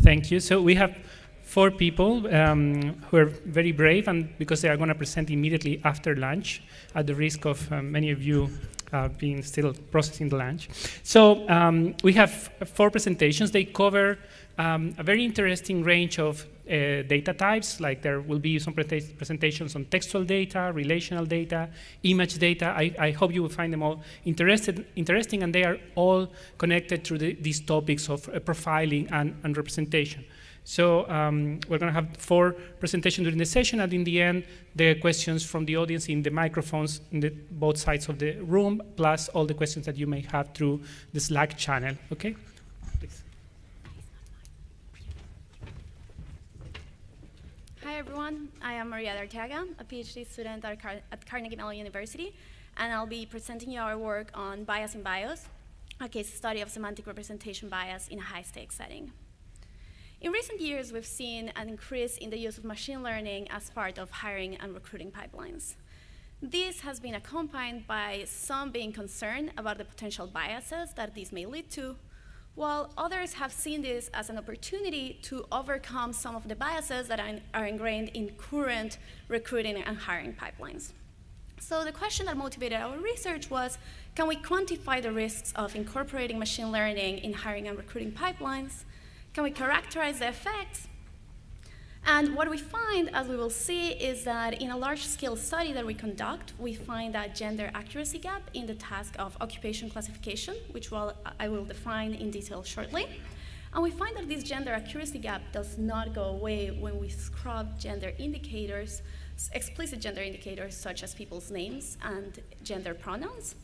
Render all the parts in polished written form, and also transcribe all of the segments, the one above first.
Thank you. So we have 4 people who are very brave, and because they are going to present immediately after lunch, at the risk of many of you being still processing the lunch. So we have 4 presentations. They cover a very interesting range of data types, like there will be some presentations on textual data, relational data, image data. I hope you will find them all interesting, and they are all connected to these topics of profiling and representation. So we're going to have 4 presentations during the session, and in the end, the questions from the audience in the microphones in both sides of the room, plus all the questions that you may have through the Slack channel. Okay? Please. Hi, everyone. I am Maria De-Arteaga, a PhD student at Carnegie Mellon University, and I'll be presenting you our work on bias in bios, a case study of semantic representation bias in a high-stakes setting. In recent years, we've seen an increase in the use of machine learning as part of hiring and recruiting pipelines. This has been accompanied by some being concerned about the potential biases that this may lead to, while others have seen this as an opportunity to overcome some of the biases that are ingrained in current recruiting and hiring pipelines. So the question that motivated our research was, can we quantify the risks of incorporating machine learning in hiring and recruiting pipelines? Can we characterize the effects? And what we find, as we will see, is that in a large-scale study that we conduct, we find a gender accuracy gap in the task of occupation classification, which I will define in detail shortly. And we find that this gender accuracy gap does not go away when we scrub gender indicators, explicit gender indicators such as people's names and gender pronouns.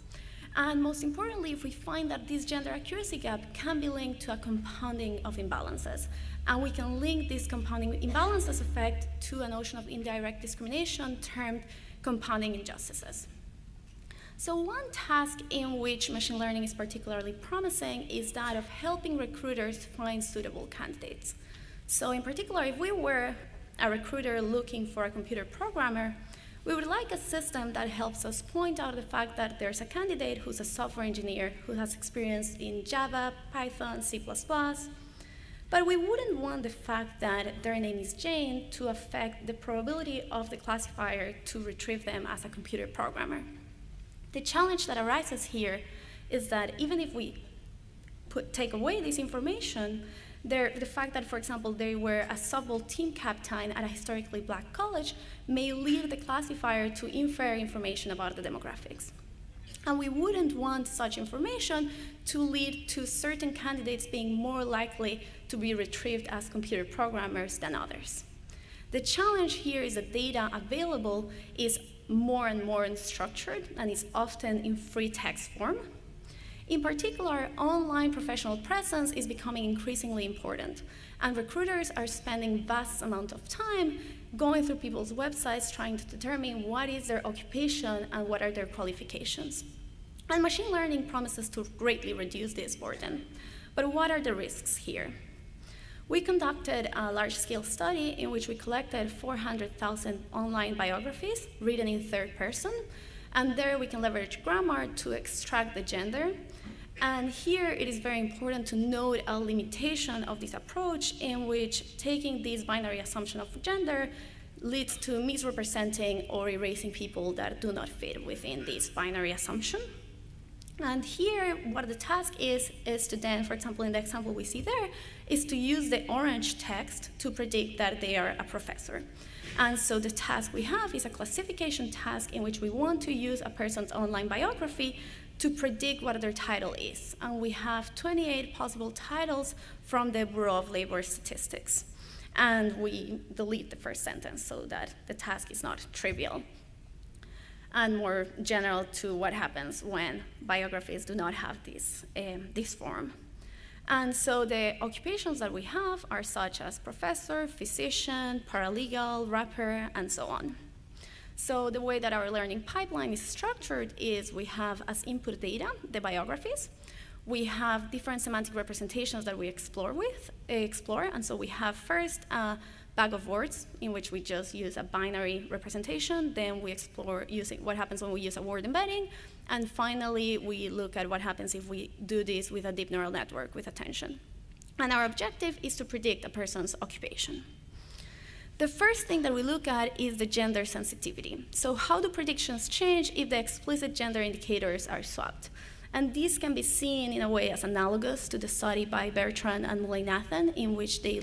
And most importantly, if we find that this gender accuracy gap can be linked to a compounding of imbalances, and we can link this compounding imbalances effect to a notion of indirect discrimination termed compounding injustices. So one task in which machine learning is particularly promising is that of helping recruiters find suitable candidates. So in particular, if we were a recruiter looking for a computer programmer, we would like a system that helps us point out the fact that there's a candidate who's a software engineer who has experience in Java, Python, C++, but we wouldn't want the fact that their name is Jane to affect the probability of the classifier to retrieve them as a computer programmer. The challenge that arises here is that even if we take away this information, the fact that, for example, they were a softball team captain at a historically black college may lead the classifier to infer information about the demographics. And we wouldn't want such information to lead to certain candidates being more likely to be retrieved as computer programmers than others. The challenge here is that data available is more and more unstructured and is often in free text form. In particular, online professional presence is becoming increasingly important, and recruiters are spending vast amounts of time going through people's websites trying to determine what is their occupation and what are their qualifications. And machine learning promises to greatly reduce this burden. But what are the risks here? We conducted a large-scale study in which we collected 400,000 online biographies written in third person, and there we can leverage grammar to extract the gender. And here it is very important to note a limitation of this approach in which taking this binary assumption of gender leads to misrepresenting or erasing people that do not fit within this binary assumption. And here, what the task is to then, for example, in the example we see there, is to use the orange text to predict that they are a professor. And so the task we have is a classification task in which we want to use a person's online biography to predict what their title is. And we have 28 possible titles from the Bureau of Labor Statistics. And we delete the first sentence so that the task is not trivial and more general to what happens when biographies do not have this form. And so the occupations that we have are such as professor, physician, paralegal, rapper, and so on. So the way that our learning pipeline is structured is we have as input data the biographies. We have different semantic representations that we explore, and so we have first a bag of words in which we just use a binary representation. Then we explore using what happens when we use a word embedding. And finally, we look at what happens if we do this with a deep neural network with attention. And our objective is to predict a person's occupation. The first thing that we look at is the gender sensitivity. So how do predictions change if the explicit gender indicators are swapped? And this can be seen in a way as analogous to the study by Bertrand and Mullainathan, in which they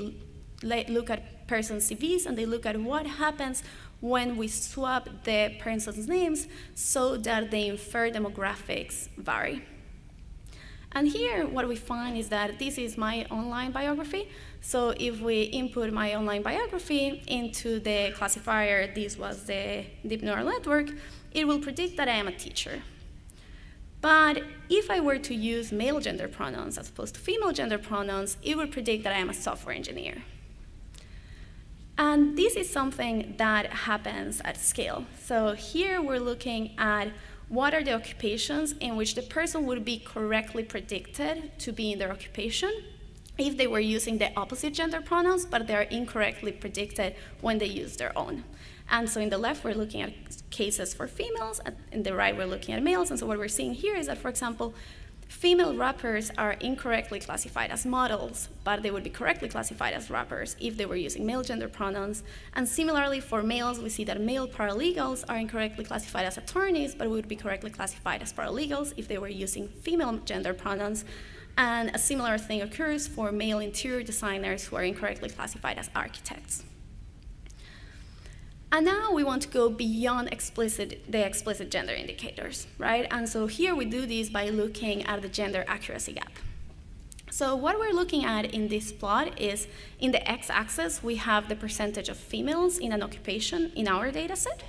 look at persons' CVs and they look at what happens when we swap the persons' names so that the inferred demographics vary. And here, what we find is that this is my online biography. So if we input my online biography into the classifier, this was the deep neural network, it will predict that I am a teacher. But if I were to use male gender pronouns as opposed to female gender pronouns, it would predict that I am a software engineer. And this is something that happens at scale. So here we're looking at what are the occupations in which the person would be correctly predicted to be in their occupation if they were using the opposite gender pronouns, but they are incorrectly predicted when they use their own. And so in the left, we're looking at cases for females, and in the right, we're looking at males. And so what we're seeing here is that, for example, female rappers are incorrectly classified as models, but they would be correctly classified as rappers if they were using male gender pronouns. And similarly, for males, we see that male paralegals are incorrectly classified as attorneys, but would be correctly classified as paralegals if they were using female gender pronouns. And a similar thing occurs for male interior designers who are incorrectly classified as architects. And now we want to go beyond the explicit gender indicators, right? And so here we do this by looking at the gender accuracy gap. So what we're looking at in this plot is, in the x-axis, we have the percentage of females in an occupation in our data set.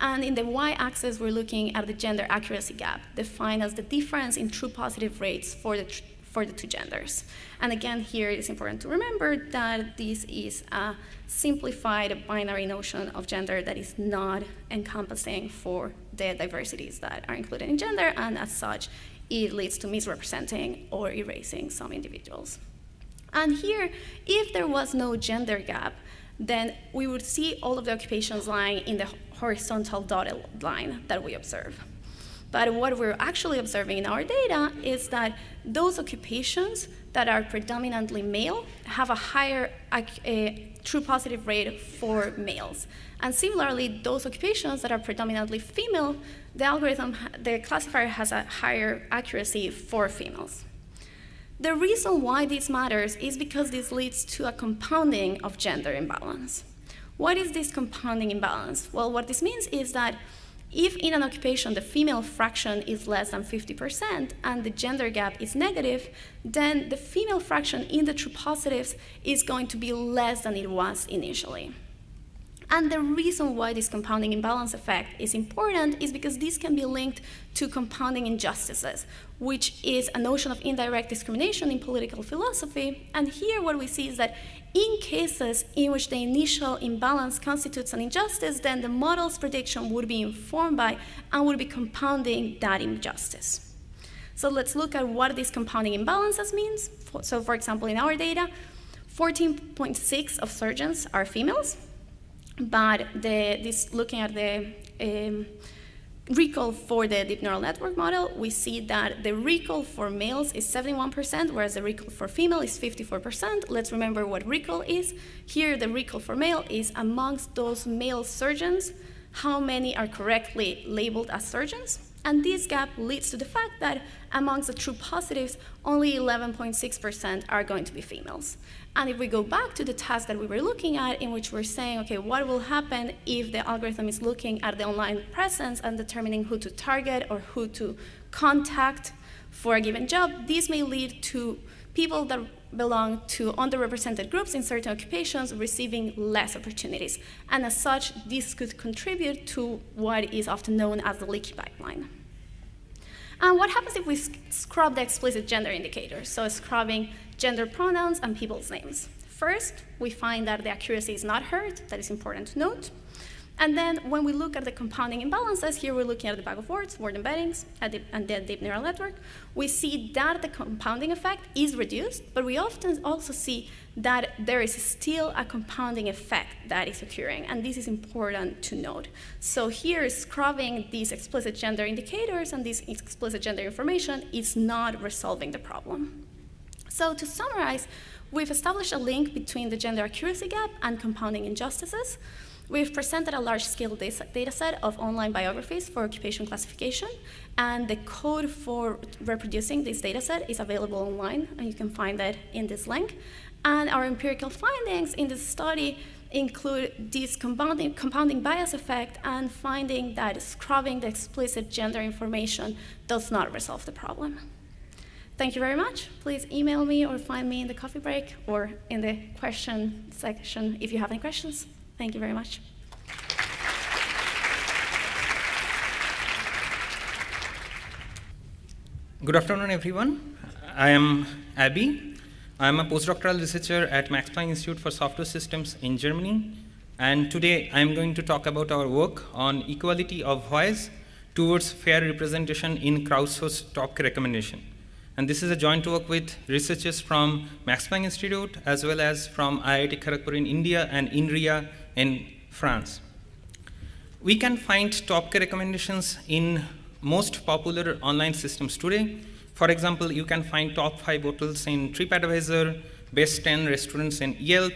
And in the y-axis, we're looking at the gender accuracy gap, defined as the difference in true positive rates for the two genders. And again, here it is important to remember that this is a simplified binary notion of gender that is not encompassing for the diversities that are included in gender, and as such, it leads to misrepresenting or erasing some individuals. And here, if there was no gender gap, then we would see all of the occupations lying in the horizontal dotted line that we observe. But what we're actually observing in our data is that those occupations that are predominantly male have a higher true positive rate for males. And similarly, those occupations that are predominantly female, the classifier has a higher accuracy for females. The reason why this matters is because this leads to a compounding of gender imbalance. What is this compounding imbalance? Well, what this means is that if in an occupation the female fraction is less than 50% and the gender gap is negative, then the female fraction in the true positives is going to be less than it was initially. And the reason why this compounding imbalance effect is important is because this can be linked to compounding injustices, which is a notion of indirect discrimination in political philosophy. And here what we see is that in cases in which the initial imbalance constitutes an injustice, then the model's prediction would be informed by and would be compounding that injustice. So let's look at what these compounding imbalances means. So for example, in our data, 14.6 of surgeons are females, but looking at the recall for the deep neural network model, we see that the recall for males is 71%, whereas the recall for female is 54%. Let's remember what recall is. Here, the recall for male is amongst those male surgeons, how many are correctly labeled as surgeons. And this gap leads to the fact that amongst the true positives, only 11.6% are going to be females. And if we go back to the task that we were looking at, in which we're saying, okay, what will happen if the algorithm is looking at the online presence and determining who to target or who to contact for a given job, this may lead to people that belong to underrepresented groups in certain occupations receiving less opportunities. And as such, this could contribute to what is often known as the leaky pipeline. And what happens if we scrub the explicit gender indicators, so scrubbing gender pronouns and people's names? First, we find that the accuracy is not hurt. That is important to note. And then when we look at the compounding imbalances, here we're looking at the bag of words, word embeddings, and the deep neural network, we see that the compounding effect is reduced, but we often also see that there is still a compounding effect that is occurring, and this is important to note. So here, scrubbing these explicit gender indicators and this explicit gender information is not resolving the problem. So to summarize, We've established a link between the gender accuracy gap and compounding injustices. We've presented a large-scale data set of online biographies for occupation classification, and the code for reproducing this data set is available online, and you can find that in this link. And our empirical findings in this study include this compounding bias effect and finding that scrubbing the explicit gender information does not resolve the problem. Thank you very much. Please email me or find me in the coffee break or in the question section if you have any questions. Thank you very much. Good afternoon, everyone. I am Abby. I am a postdoctoral researcher at Max Planck Institute for Software Systems in Germany. And today I am going to talk about our work on equality of voice towards fair representation in crowdsourced top recommendation. And this is a joint work with researchers from Max Planck Institute as well as from IIT Kharagpur in India and INRIA in France. We can find top recommendations in most popular online systems today. For example, you can find top 5 hotels in TripAdvisor, best 10 restaurants in Yelp,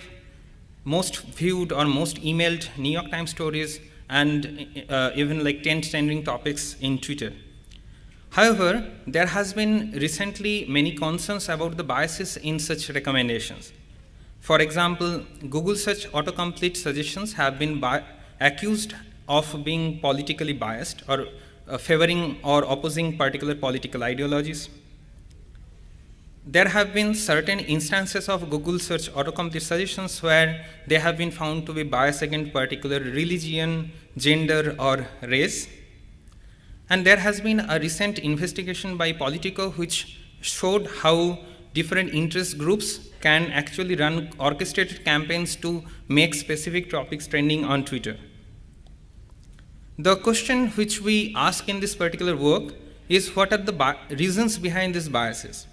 most viewed or most emailed New York Times stories, and even like 10 trending topics in Twitter. However, there has been recently many concerns about the biases in such recommendations. For example, Google search autocomplete suggestions have been accused of being politically biased or favoring or opposing particular political ideologies. There have been certain instances of Google search autocomplete suggestions where they have been found to be biased against particular religion, gender, or race. And there has been a recent investigation by Politico which showed how different interest groups can actually run orchestrated campaigns to make specific topics trending on Twitter. The question which we ask in this particular work is what are the reasons behind these biases?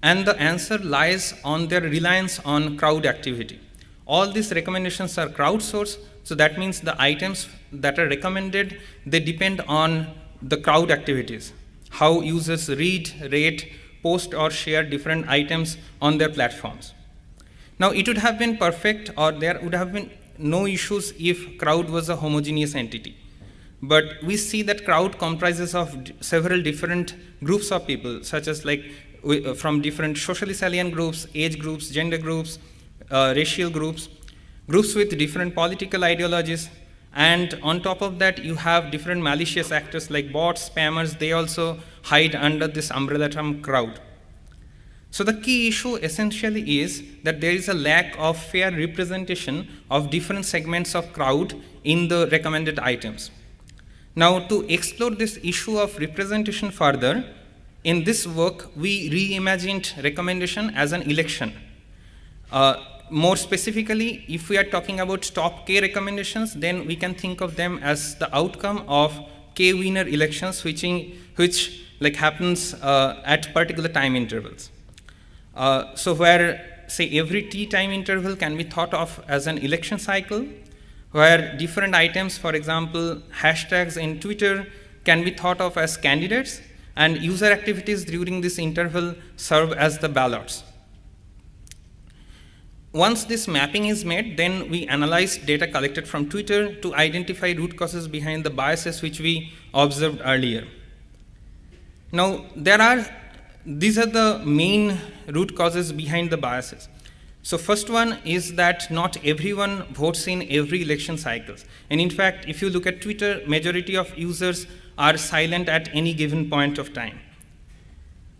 And the answer lies on their reliance on crowd activity. All these recommendations are crowdsourced, so that means the items that are recommended, they depend on the crowd activities, how users read, rate, post or share different items on their platforms. Now it would have been perfect or there would have been no issues if crowd was a homogeneous entity. But we see that crowd comprises of several different groups of people, such as like from different socially salient groups, age groups, gender groups, racial groups, groups with different political ideologies, and on top of that you have different malicious actors like bots, spammers, they also hide under this umbrella term crowd. So the key issue essentially is that there is a lack of fair representation of different segments of crowd in the recommended items. Now to explore this issue of representation further, in this work we reimagined recommendation as an election. More specifically, if we are talking about top K recommendations, then we can think of them as the outcome of K winner elections which like happens at particular time intervals. So where, say, every T time interval can be thought of as an election cycle, where different items, for example, hashtags in Twitter can be thought of as candidates, and user activities during this interval serve as the ballots. Once this mapping is made, then we analyze data collected from Twitter to identify root causes behind the biases which we observed earlier. Now, these are the main root causes behind the biases. So first one is that not everyone votes in every election cycles. And in fact, if you look at Twitter, majority of users are silent at any given point of time.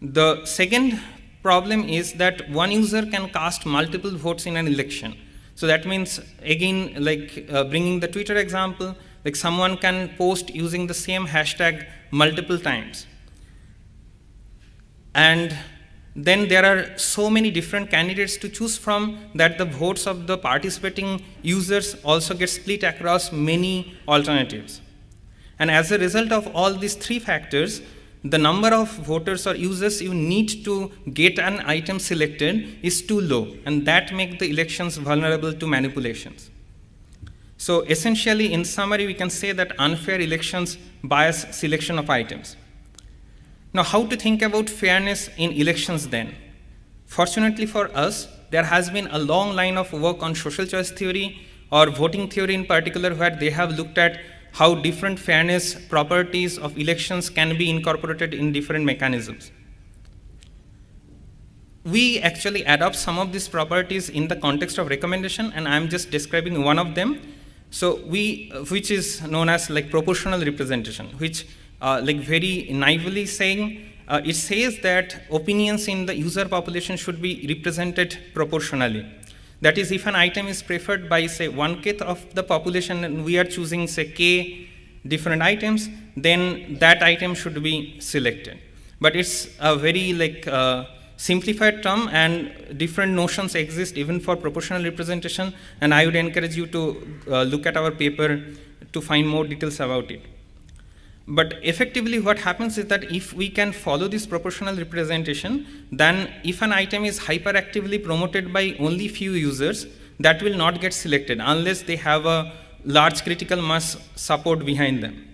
The second problem is that one user can cast multiple votes in an election. So that means, again, like bringing the Twitter example, like someone can post using the same hashtag multiple times. And then there are so many different candidates to choose from that the votes of the participating users also get split across many alternatives. And as a result of all these three factors, the number of voters or users you need to get an item selected is too low, and that makes the elections vulnerable to manipulations. So essentially, in summary, we can say that unfair elections bias selection of items. Now, how to think about fairness in elections then? Fortunately for us, there has been a long line of work on social choice theory or voting theory in particular, where they have looked at how different fairness properties of elections can be incorporated in different mechanisms. We actually adopt some of these properties in the context of recommendation, and I'm just describing one of them. So which is known as like proportional representation, which like very naively saying, it says that opinions in the user population should be represented proportionally. That is, if an item is preferred by say 1/k of the population and we are choosing say k different items, then that item should be selected. But it's a very like simplified term, and different notions exist even for proportional representation, and I would encourage you to look at our paper to find more details about it. But effectively what happens is that if we can follow this proportional representation, then if an item is hyperactively promoted by only few users, that will not get selected unless they have a large critical mass support behind them.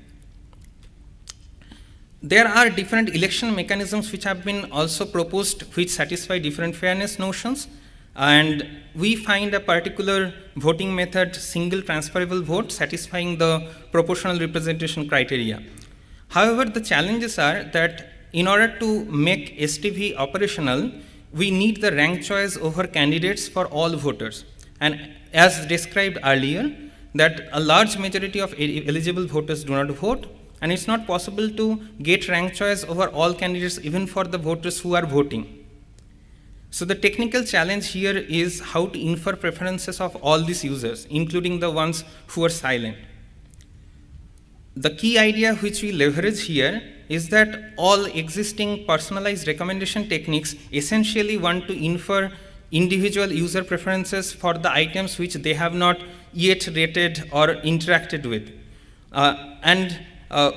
There are different election mechanisms which have been also proposed which satisfy different fairness notions, and we find a particular voting method, single transferable vote, satisfying the proportional representation criteria. However, the challenges are that in order to make STV operational, we need the rank choice over candidates for all voters. And as described earlier, that a large majority of eligible voters do not vote, and it's not possible to get rank choice over all candidates even for the voters who are voting. So the technical challenge here is how to infer preferences of all these users, including the ones who are silent. The key idea which we leverage here is that all existing personalized recommendation techniques essentially want to infer individual user preferences for the items which they have not yet rated or interacted with.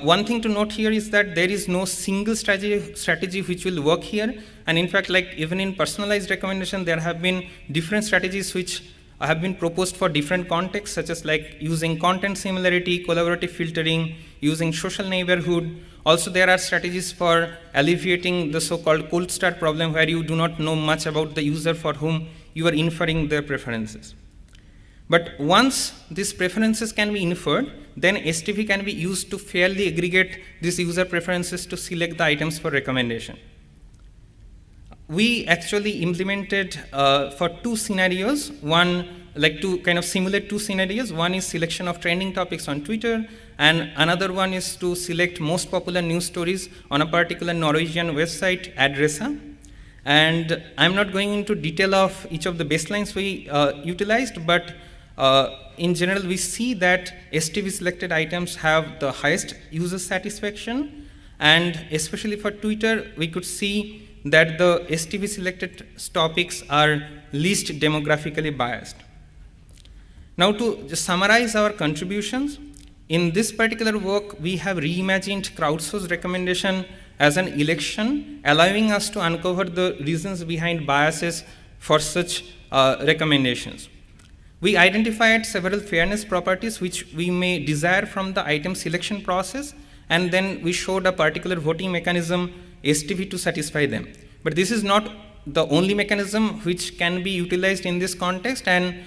One thing to note here is that there is no single strategy which will work here, and in fact, like even in personalized recommendation, there have been different strategies which have been proposed for different contexts, such as like using content similarity, collaborative filtering, using social neighborhood. Also, there are strategies for alleviating the so-called cold start problem, where you do not know much about the user for whom you are inferring their preferences. But once these preferences can be inferred, then STV can be used to fairly aggregate these user preferences to select the items for recommendation. We actually implemented for two scenarios, one, like to kind of simulate two scenarios. One is selection of trending topics on Twitter, and another one is to select most popular news stories on a particular Norwegian website, Adressa. And I'm not going into detail of each of the baselines we utilized, but in general, we see that STV selected items have the highest user satisfaction, and especially for Twitter, we could see that the STV selected topics are least demographically biased. Now, to just summarize our contributions, in this particular work, we have reimagined crowdsourced recommendation as an election, allowing us to uncover the reasons behind biases for such recommendations. We identified several fairness properties which we may desire from the item selection process, and then we showed a particular voting mechanism, STV, to satisfy them. But this is not the only mechanism which can be utilized in this context, and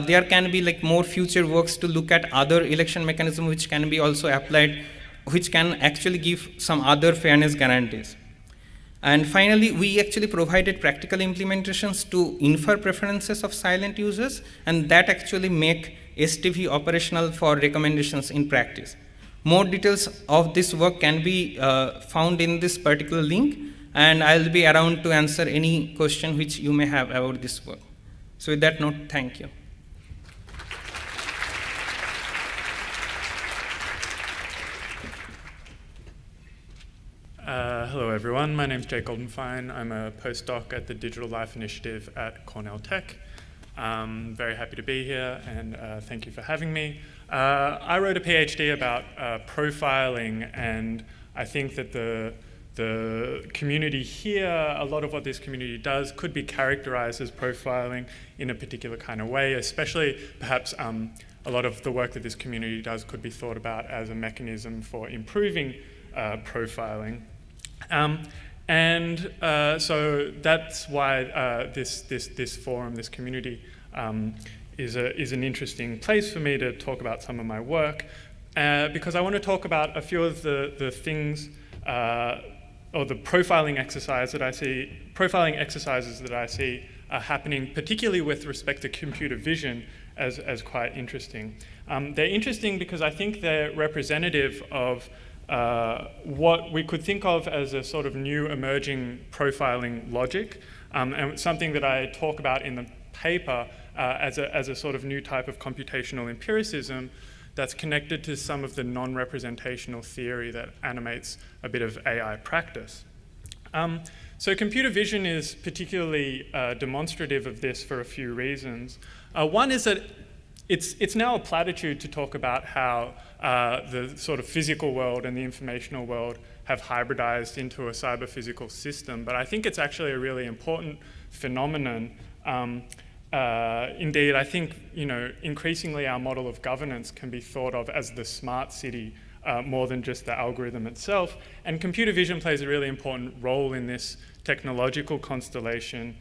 there can be like more future works to look at other election mechanisms which can be also applied, which can actually give some other fairness guarantees. And finally, we actually provided practical implementations to infer preferences of silent users, and that actually make STV operational for recommendations in practice. More details of this work can be found in this particular link, and I'll be around to answer any question which you may have about this work. So with that note, thank you. Hello everyone, my name is Jake Goldenfein. I'm a postdoc at the Digital Life Initiative at Cornell Tech. Very happy to be here, and thank you for having me. I wrote a PhD about profiling, and I think that the community here, a lot of what this community does could be characterized as profiling in a particular kind of way, especially perhaps a lot of the work that this community does could be thought about as a mechanism for improving profiling. And so that's why this forum, this community, is an interesting place for me to talk about some of my work, because I want to talk about a few of the things, or the profiling exercises that I see happening, particularly with respect to computer vision, as quite interesting. They're interesting because I think they're representative of what we could think of as a sort of new emerging profiling logic, and something that I talk about in the paper as a sort of new type of computational empiricism that's connected to some of the non-representational theory that animates a bit of AI practice. So computer vision is particularly demonstrative of this for a few reasons. One is that it's now a platitude to talk about how the sort of physical world and the informational world have hybridized into a cyber-physical system, but I think it's actually a really important phenomenon. Indeed, I think increasingly our model of governance can be thought of as the smart city more than just the algorithm itself, and computer vision plays a really important role in this technological constellation,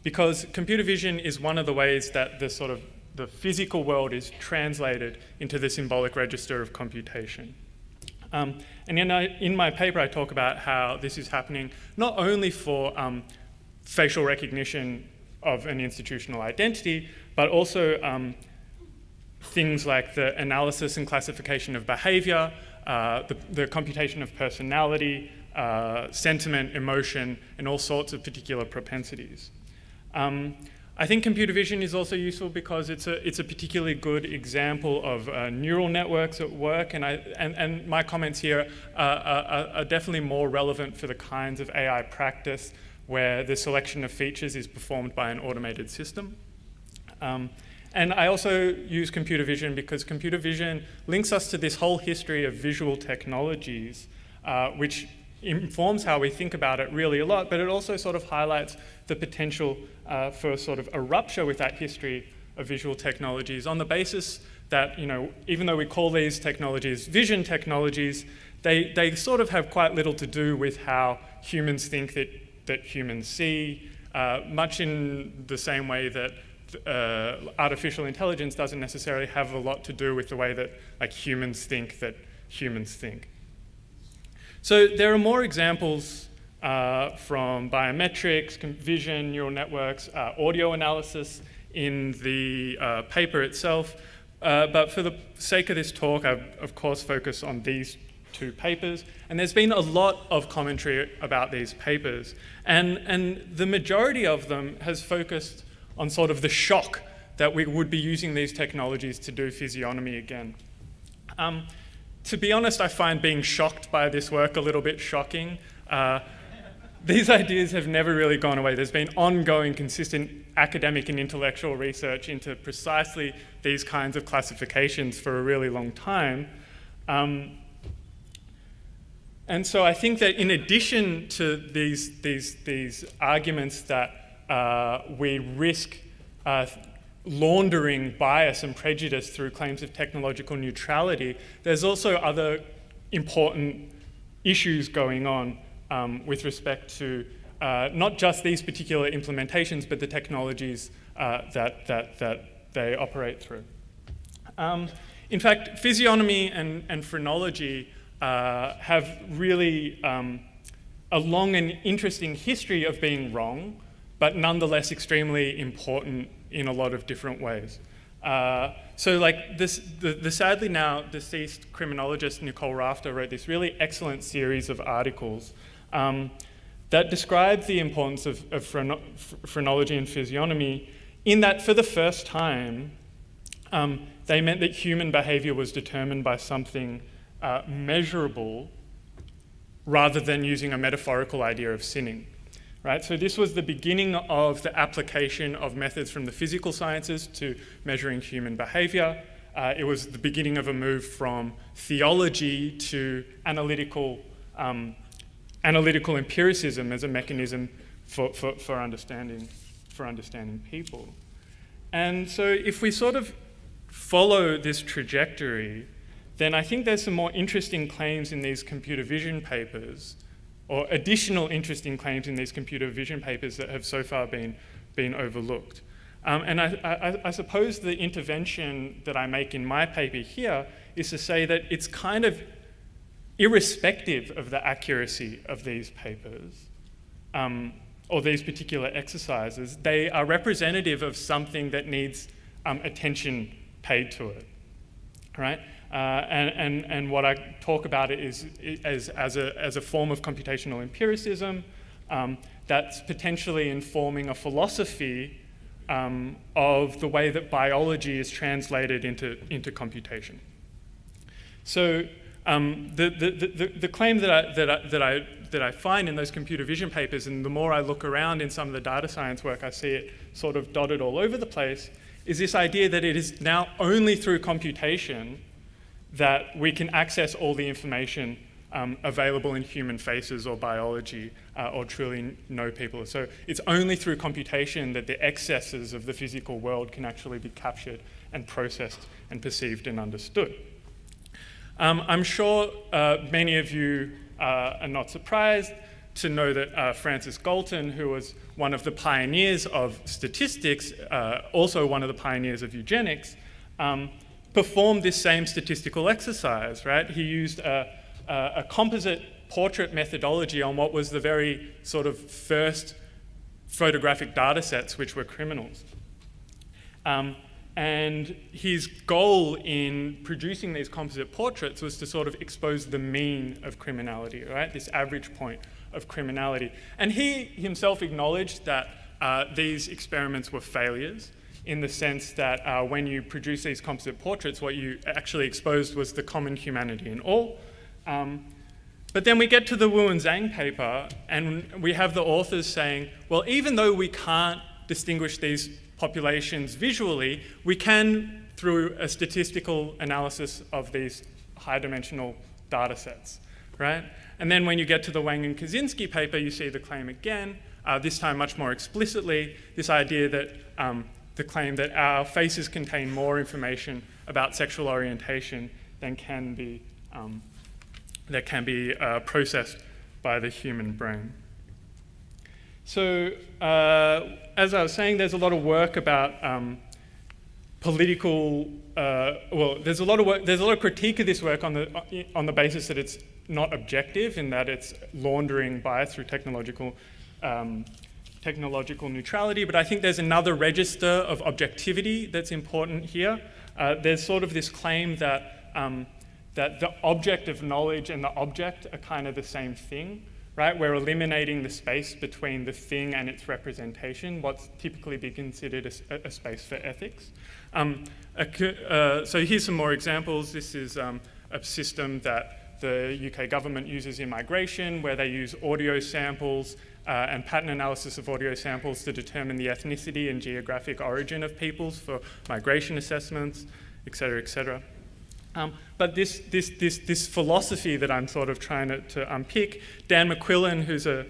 because computer vision is one of the ways that the physical world is translated into the symbolic register of computation. And in my paper, I talk about how this is happening not only for facial recognition of an institutional identity, but also things like the analysis and classification of behavior, the computation of personality, sentiment, emotion, and all sorts of particular propensities. I think computer vision is also useful because it's a particularly good example of neural networks at work, and my comments here are definitely more relevant for the kinds of AI practice where the selection of features is performed by an automated system. And I also use computer vision because computer vision links us to this whole history of visual technologies, which informs how we think about it really a lot, but it also sort of highlights the potential for sort of a rupture with that history of visual technologies on the basis that, even though we call these technologies vision technologies, they sort of have quite little to do with how humans think that humans see, much in the same way that artificial intelligence doesn't necessarily have a lot to do with the way that humans think that humans think. So there are more examples from biometrics, vision, neural networks, audio analysis in the paper itself. But for the sake of this talk, I've of course focused on these two papers. And there's been a lot of commentary about these papers. And the majority of them has focused on sort of the shock that we would be using these technologies to do physiognomy again. To be honest, I find being shocked by this work a little bit shocking. These ideas have never really gone away. There's been ongoing, consistent academic and intellectual research into precisely these kinds of classifications for a really long time. And so I think that in addition to these arguments that we risk laundering bias and prejudice through claims of technological neutrality, there's also other important issues going on with respect to not just these particular implementations, but the technologies that they operate through. In fact, physiognomy and phrenology have really a long and interesting history of being wrong, but nonetheless extremely important in a lot of different ways. So like the sadly now deceased criminologist Nicole Rafter wrote this really excellent series of articles that describe the importance of phrenology and physiognomy, in that for the first time, they meant that human behavior was determined by something measurable rather than using a metaphorical idea of sinning. Right? So this was the beginning of the application of methods from the physical sciences to measuring human behavior. It was the beginning of a move from theology to analytical empiricism as a mechanism for understanding people. And so if we sort of follow this trajectory, then I think there's some more interesting claims in these computer vision papers or additional interesting claims in these computer vision papers that have so far been overlooked. And I suppose the intervention that I make in my paper here is to say that it's kind of irrespective of the accuracy of these papers or these particular exercises, they are representative of something that needs attention paid to it, right? And what I talk about it is as a form of computational empiricism that's potentially informing a philosophy of the way that biology is translated into computation. So the claim that I find in those computer vision papers, and the more I look around in some of the data science work, I see it sort of dotted all over the place, is this idea that it is now only through computation that we can access all the information available in human faces or biology or truly know people. So it's only through computation that the excesses of the physical world can actually be captured and processed and perceived and understood. I'm sure many of you are not surprised to know that Francis Galton, who was one of the pioneers of statistics, also one of the pioneers of eugenics, performed this same statistical exercise, right? He used a composite portrait methodology on what was the very sort of first photographic data sets, which were criminals. And his goal in producing these composite portraits was to sort of expose the mean of criminality, right? This average point of criminality. And he himself acknowledged that these experiments were failures, in the sense that when you produce these composite portraits, what you actually exposed was the common humanity in all. But then we get to the Wu and Zhang paper, and we have the authors saying, well, even though we can't distinguish these populations visually, we can through a statistical analysis of these high-dimensional data sets, right? And then when you get to the Wang and Kaczynski paper, you see the claim again, this time much more explicitly, this idea that the claim that our faces contain more information about sexual orientation than can be processed by the human brain. So, as I was saying, there's a lot of work about political. There's a lot of critique of this work on the basis that it's not objective, in that it's laundering bias through technological neutrality. But I think there's another register of objectivity that's important here. There's sort of this claim that that the object of knowledge and the object are kind of the same thing, right? We're eliminating the space between the thing and its representation, what's typically be considered a space for ethics. So here's some more examples. This is a system that the UK government uses in migration, where they use audio samples and pattern analysis of audio samples to determine the ethnicity and geographic origin of peoples for migration assessments, et cetera, et cetera. But this philosophy that I'm sort of trying to unpick, Dan McQuillan, who's a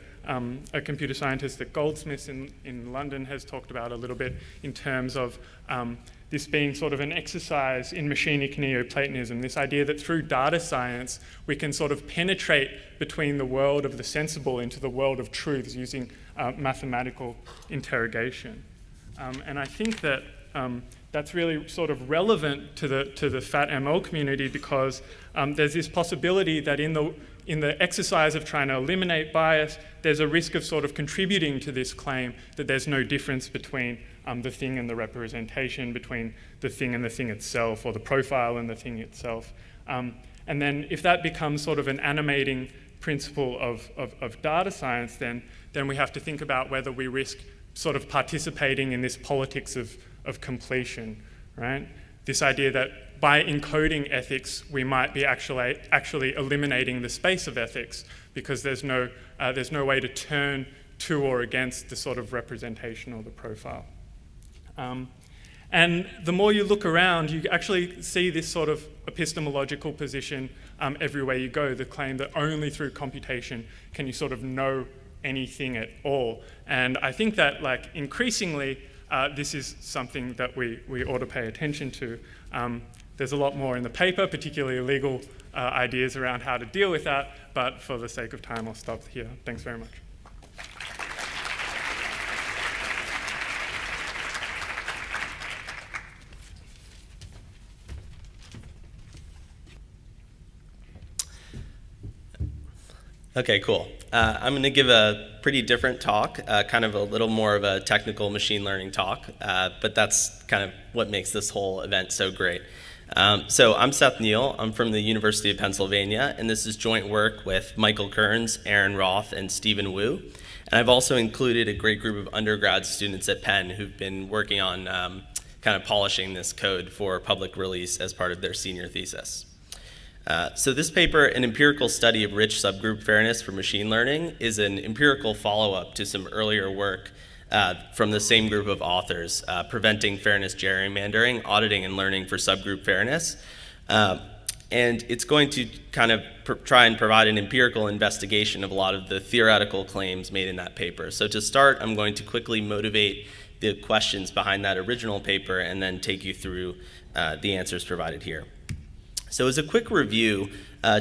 computer scientist at Goldsmiths in London, has talked about a little bit in terms of this being sort of an exercise in machinic Neoplatonism, this idea that through data science we can sort of penetrate between the world of the sensible into the world of truths using mathematical interrogation. And I think that that's really sort of relevant to the fat ML community, because there's this possibility that in the exercise of trying to eliminate bias, there's a risk of sort of contributing to this claim that there's no difference between the thing and the representation, between the thing and the thing itself, or the profile and the thing itself. And then if that becomes sort of an animating principle of data science, then we have to think about whether we risk sort of participating in this politics of completion, right? This idea that by encoding ethics, we might be actually eliminating the space of ethics, because there's no way to turn to or against the sort of representation or the profile. And the more you look around, you actually see this sort of epistemological position everywhere you go, the claim that only through computation can you sort of know anything at all. And I think that, like, increasingly, this is something that we ought to pay attention to. There's a lot more in the paper, particularly legal ideas around how to deal with that, but for the sake of time, I'll stop here. Thanks very much. Okay, cool. I'm going to give a pretty different talk, kind of a little more of a technical machine learning talk, but that's kind of what makes this whole event so great. So I'm Seth Neal. I'm from the University of Pennsylvania, and this is joint work with Michael Kearns, Aaron Roth, and Stephen Wu. And I've also included a great group of undergrad students at Penn who've been working on kind of polishing this code for public release as part of their senior thesis. So this paper, An Empirical Study of Rich Subgroup Fairness for Machine Learning, is an empirical follow-up to some earlier work from the same group of authors, Preventing Fairness Gerrymandering, Auditing and Learning for Subgroup Fairness. And it's going to kind of try and provide an empirical investigation of a lot of the theoretical claims made in that paper. So to start, I'm going to quickly motivate the questions behind that original paper and then take you through the answers provided here. So as a quick review,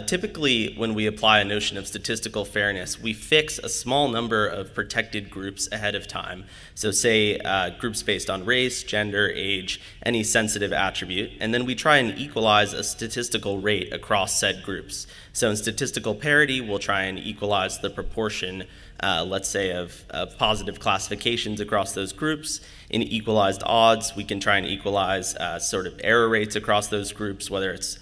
typically when we apply a notion of statistical fairness, we fix a small number of protected groups ahead of time. So say groups based on race, gender, age, any sensitive attribute, and then we try and equalize a statistical rate across said groups. So in statistical parity, we'll try and equalize the proportion, let's say, of positive classifications across those groups. In equalized odds, we can try and equalize sort of error rates across those groups, whether it's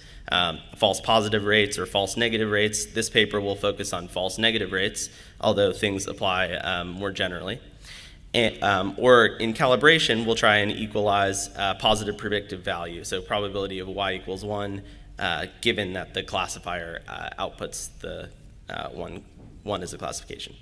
false positive rates or false negative rates. This paper will focus on false negative rates, although things apply more generally. And, or in calibration, we'll try and equalize positive predictive value, so probability of y equals 1, given that the classifier outputs the 1 as a classification.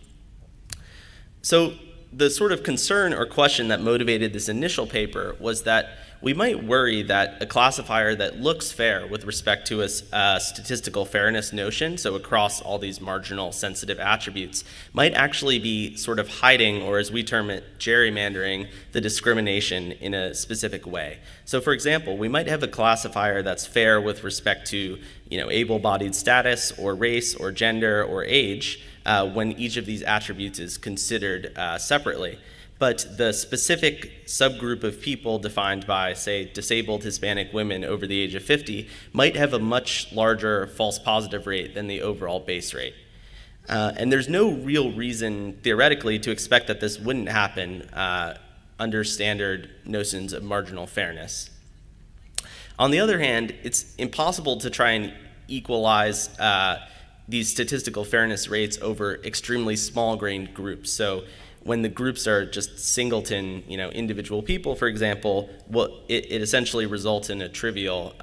So the sort of concern or question that motivated this initial paper was that we might worry that a classifier that looks fair with respect to a statistical fairness notion, so across all these marginal sensitive attributes, might actually be sort of hiding, or as we term it, gerrymandering the discrimination in a specific way. So for example, we might have a classifier that's fair with respect to, able-bodied status or race or gender or age, when each of these attributes is considered separately. But the specific subgroup of people defined by, say, disabled Hispanic women over the age of 50 might have a much larger false positive rate than the overall base rate. And there's no real reason, theoretically, to expect that this wouldn't happen under standard notions of marginal fairness. On the other hand, it's impossible to try and equalize these statistical fairness rates over extremely small-grained groups. So when the groups are just singleton, individual people, for example, it essentially results in a trivial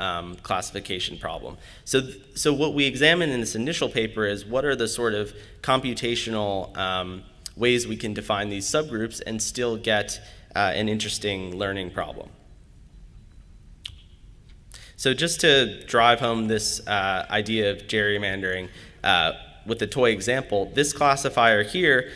classification problem. So what we examine in this initial paper is what are the sort of computational ways we can define these subgroups and still get an interesting learning problem. So just to drive home this idea of gerrymandering with the toy example, this classifier here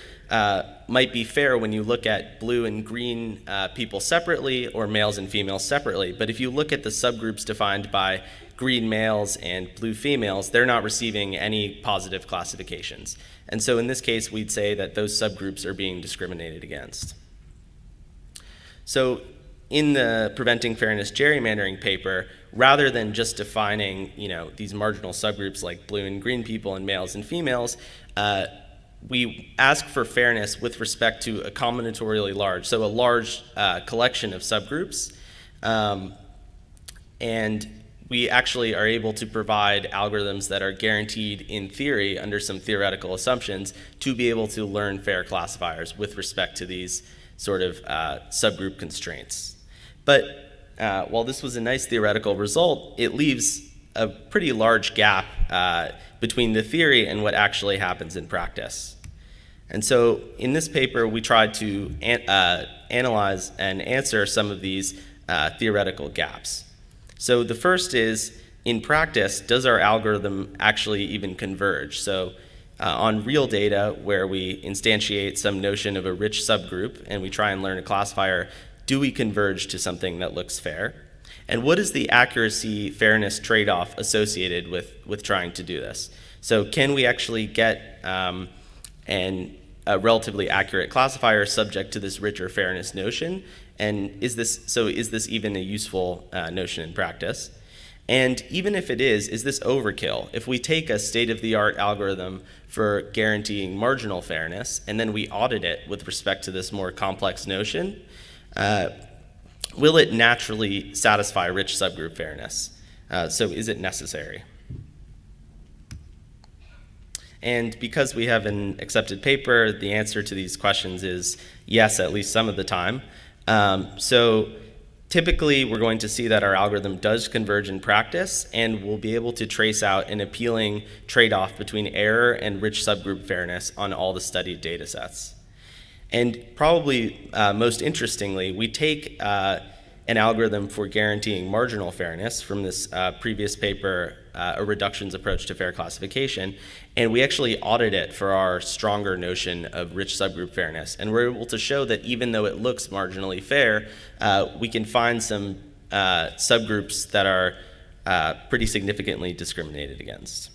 might be fair when you look at blue and green people separately or males and females separately. But if you look at the subgroups defined by green males and blue females, they're not receiving any positive classifications. And so in this case, we'd say that those subgroups are being discriminated against. So in the Preventing Fairness Gerrymandering paper, rather than just defining these marginal subgroups like blue and green people and males and females, we ask for fairness with respect to a combinatorially large, so a large collection of subgroups. And we actually are able to provide algorithms that are guaranteed in theory under some theoretical assumptions to be able to learn fair classifiers with respect to these sort of subgroup constraints. But while this was a nice theoretical result, it leaves a pretty large gap between the theory and what actually happens in practice. And so in this paper, we tried to analyze and answer some of these theoretical gaps. So the first is, in practice, does our algorithm actually even converge? So on real data, where we instantiate some notion of a rich subgroup and we try and learn a classifier, do we converge to something that looks fair? And what is the accuracy fairness trade-off associated with trying to do this? So can we actually get a relatively accurate classifier subject to this richer fairness notion? And is this even a useful notion in practice? And even if it is this overkill? If we take a state-of-the-art algorithm for guaranteeing marginal fairness, and then we audit it with respect to this more complex notion, will it naturally satisfy rich subgroup fairness? So is it necessary? And because we have an accepted paper, the answer to these questions is yes, at least some of the time. So typically, we're going to see that our algorithm does converge in practice, and we'll be able to trace out an appealing trade-off between error and rich subgroup fairness on all the studied data sets. And probably most interestingly, we take an algorithm for guaranteeing marginal fairness from this previous paper, a reductions approach to fair classification, and we actually audit it for our stronger notion of rich subgroup fairness. And we're able to show that even though it looks marginally fair, we can find some subgroups that are pretty significantly discriminated against.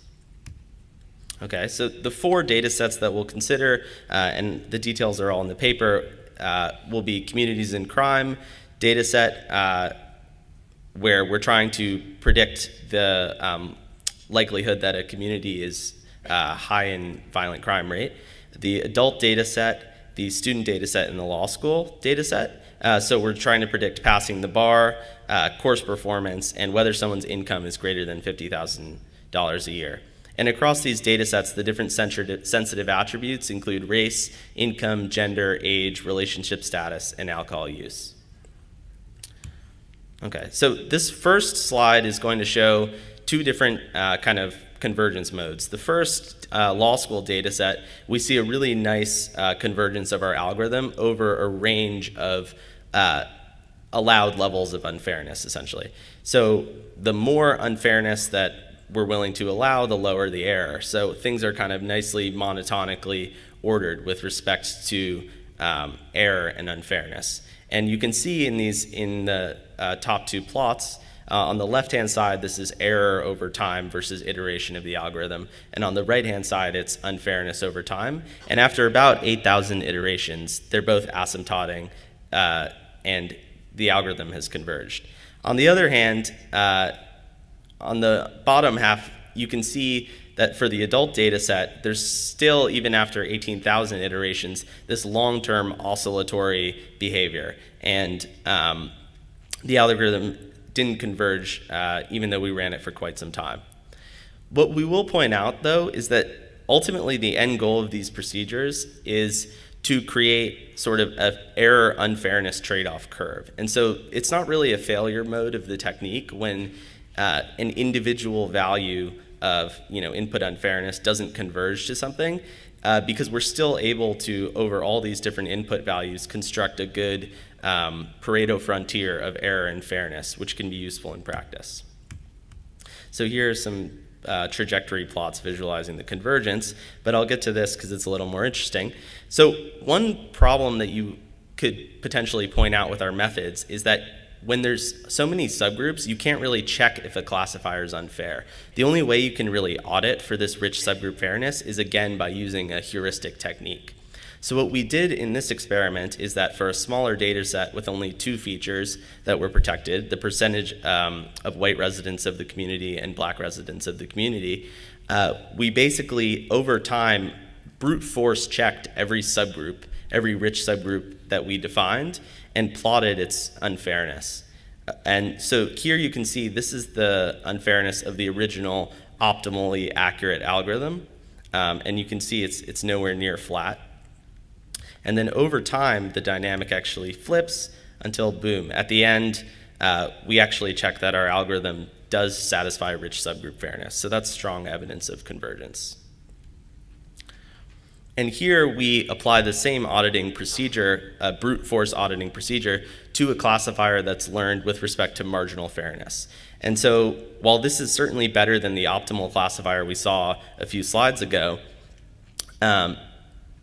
Okay, so the 4 data sets that we'll consider, and the details are all in the paper, will be communities in crime data set, where we're trying to predict the likelihood that a community is high in violent crime rate, the adult data set, the student data set, and the law school data set. So we're trying to predict passing the bar, course performance, and whether someone's income is greater than $50,000 a year. And across these data sets, the different sensitive attributes include race, income, gender, age, relationship status, and alcohol use. Okay, so this first slide is going to show 2 different kind of convergence modes. The first law school data set, we see a really nice convergence of our algorithm over a range of allowed levels of unfairness, essentially. So the more unfairness that we're willing to allow, the lower the error. So things are kind of nicely monotonically ordered with respect to error and unfairness. And you can see in the top 2 plots, on the left-hand side, this is error over time versus iteration of the algorithm. And on the right-hand side, it's unfairness over time. And after about 8,000 iterations, they're both asymptoting, and the algorithm has converged. On the other hand, on the bottom half, you can see that for the adult data set, there's still, even after 18,000 iterations, this long-term oscillatory behavior. And the algorithm didn't converge, even though we ran it for quite some time. What we will point out, though, is that ultimately the end goal of these procedures is to create sort of an error unfairness trade-off curve. And so it's not really a failure mode of the technique when an individual value of input unfairness doesn't converge to something, because we're still able to, over all these different input values, construct a good Pareto frontier of error and fairness, which can be useful in practice. So here are some trajectory plots visualizing the convergence, but I'll get to this because it's a little more interesting. So one problem that you could potentially point out with our methods is that when there's so many subgroups, you can't really check if a classifier is unfair. The only way you can really audit for this rich subgroup fairness is, again, by using a heuristic technique. So what we did in this experiment is that for a smaller data set with only 2 features that were protected, the percentage of white residents of the community and black residents of the community, we basically, over time, brute force checked every subgroup, every rich subgroup that we defined, and plotted its unfairness. And so here you can see this is the unfairness of the original optimally accurate algorithm, and you can see it's nowhere near flat. And then over time, the dynamic actually flips until, boom, at the end, we actually check that our algorithm does satisfy rich subgroup fairness. So that's strong evidence of convergence. And here we apply the same auditing procedure, brute force auditing procedure, to a classifier that's learned with respect to marginal fairness. And so while this is certainly better than the optimal classifier we saw a few slides ago,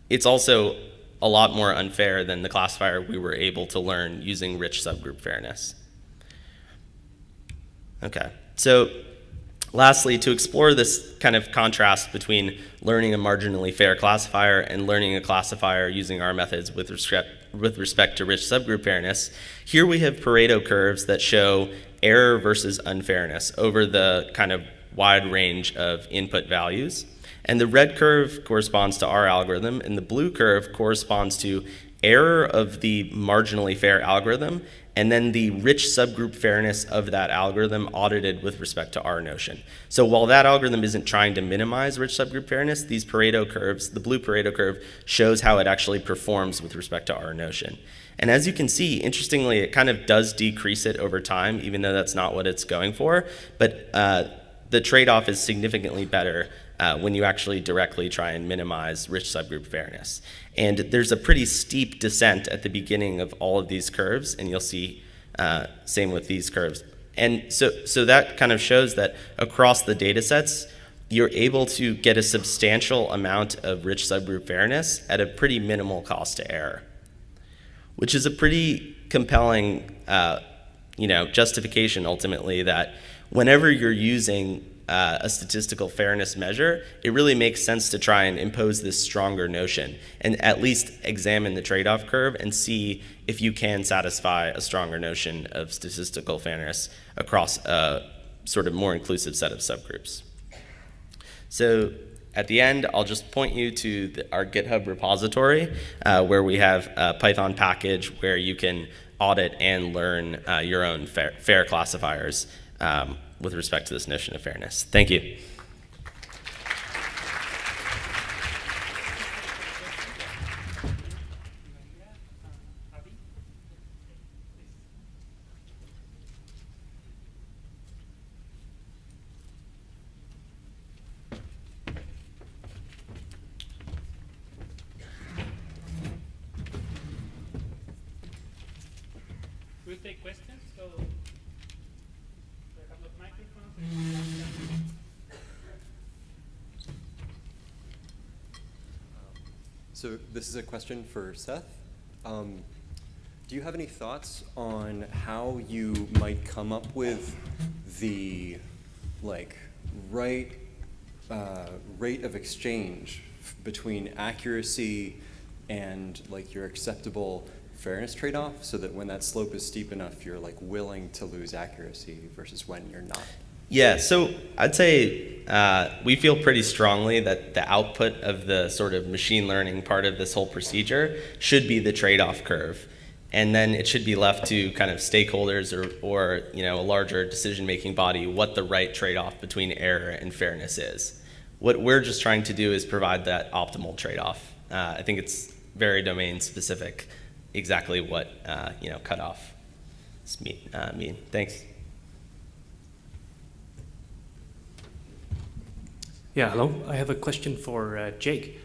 it's also a lot more unfair than the classifier we were able to learn using rich subgroup fairness. Okay, so lastly, to explore this kind of contrast between learning a marginally fair classifier and learning a classifier using our methods with respect to rich subgroup fairness, here we have Pareto curves that show error versus unfairness over the kind of wide range of input values. And the red curve corresponds to our algorithm, and the blue curve corresponds to error of the marginally fair algorithm, and then the rich subgroup fairness of that algorithm audited with respect to our notion. So while that algorithm isn't trying to minimize rich subgroup fairness, these Pareto curves, the blue Pareto curve, shows how it actually performs with respect to our notion. And as you can see, interestingly, it kind of does decrease it over time, even though that's not what it's going for. But the trade-off is significantly better when you actually directly try and minimize rich subgroup fairness. And there's a pretty steep descent at the beginning of all of these curves, and you'll see same with these curves. And so that kind of shows that across the data sets, you're able to get a substantial amount of rich subgroup fairness at a pretty minimal cost to error, which is a pretty compelling justification ultimately that whenever you're using a statistical fairness measure, it really makes sense to try and impose this stronger notion and at least examine the trade-off curve and see if you can satisfy a stronger notion of statistical fairness across a sort of more inclusive set of subgroups. So at the end, I'll just point you to our GitHub repository where we have a Python package where you can audit and learn your own fair classifiers with respect to this notion of fairness. Thank you. We'll take questions. So a couple of microphones. So this is a question for Seth. Do you have any thoughts on how you might come up with the rate of exchange between accuracy and your acceptable fairness trade-off, so that when that slope is steep enough, you're willing to lose accuracy versus when you're not? Yeah, so I'd say we feel pretty strongly that the output of the sort of machine learning part of this whole procedure should be the trade-off curve. And then it should be left to kind of stakeholders or a larger decision-making body what the right trade-off between error and fairness is. What we're just trying to do is provide that optimal trade-off. I think it's very domain-specific exactly what cutoff mean. Thanks. Yeah, hello. I have a question for Geyik.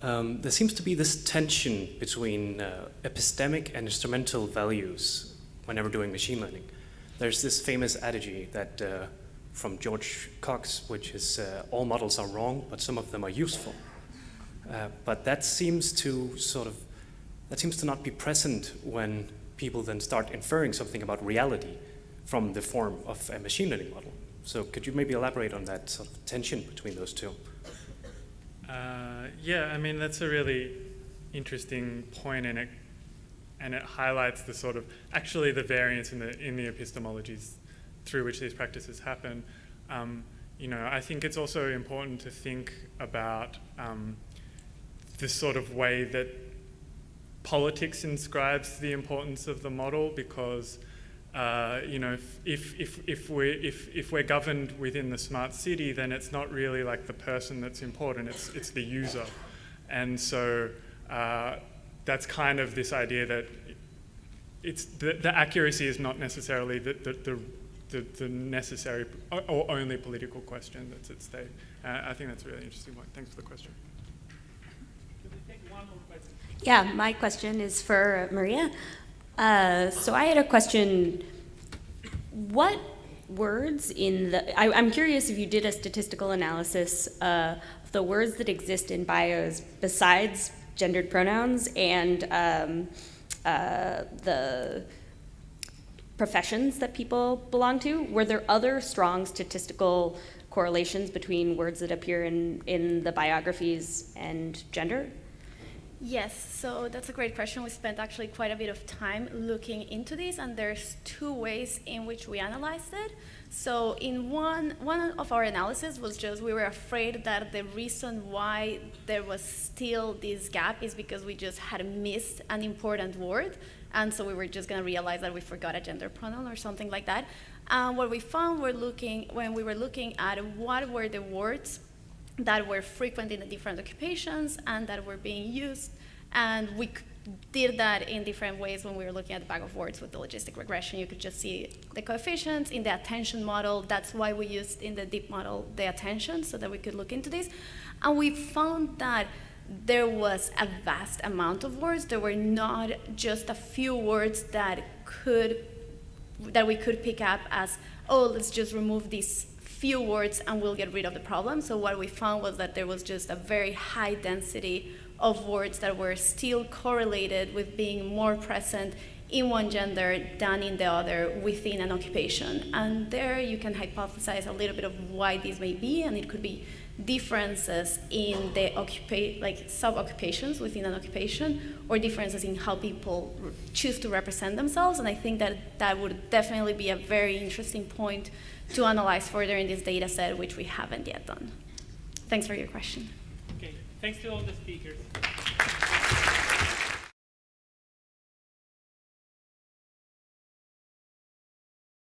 There seems to be this tension between epistemic and instrumental values whenever doing machine learning. There's this famous adage that from George Cox, which is all models are wrong, but some of them are useful. But that seems to not be present when people then start inferring something about reality from the form of a machine learning model. So could you maybe elaborate on that sort of tension between those two? Yeah, I mean, that's a really interesting point, and it highlights the sort of, actually the variance in the epistemologies through which these practices happen. I think it's also important to think about this sort of way that politics inscribes the importance of the model, because if we're governed within the smart city, then it's not really the person that's important, it's the user. And so that's kind of this idea that it's the accuracy is not necessarily the necessary or only political question that's at stake. I think that's a really interesting point. Thanks for the question. Could we take one more question? Yeah, my question is for Maria. So I had a question. What words in I'm curious if you did a statistical analysis of the words that exist in bios besides gendered pronouns and professions that people belong to? Were there other strong statistical correlations between words that appear in the biographies and gender? Yes, so that's a great question. We spent actually quite a bit of time looking into this, and there's two ways in which we analyzed it. So in one of our analysis was just we were afraid that the reason why there was still this gap is because we just had missed an important word, and so we were just going to realize that we forgot a gender pronoun or something like that. What we found when we were looking at what were the words that were frequent in the different occupations and that were being used, and we did that in different ways when we were looking at the bag of words with the logistic regression. You could just see the coefficients in the attention model. That's why we used in the deep model the attention, so that we could look into this. And we found that there was a vast amount of words. There were not just a few words that we could pick up as, oh, let's just remove these few words and we'll get rid of the problem. So what we found was that there was just a very high density of words that were still correlated with being more present in one gender than in the other within an occupation. And there you can hypothesize a little bit of why this may be, and it could be differences in the sub-occupations within an occupation, or differences in how people choose to represent themselves. And I think that that would definitely be a very interesting point to analyze further in this data set, which we haven't yet done. Thanks for your question. Okay, thanks to all the speakers.